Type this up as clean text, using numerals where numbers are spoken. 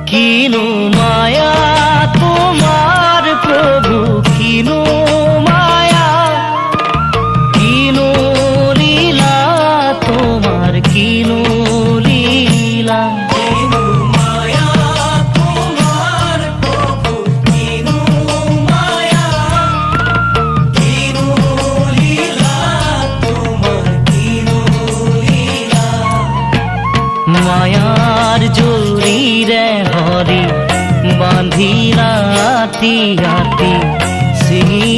কিনু মায়া তোমার প্রভু, কিনু মায়া, কিনু লীলা তোমার, কিনু লীলা। মায়ার জুড়ি রে হরি বাঁধি রাতি রাতি সিঙি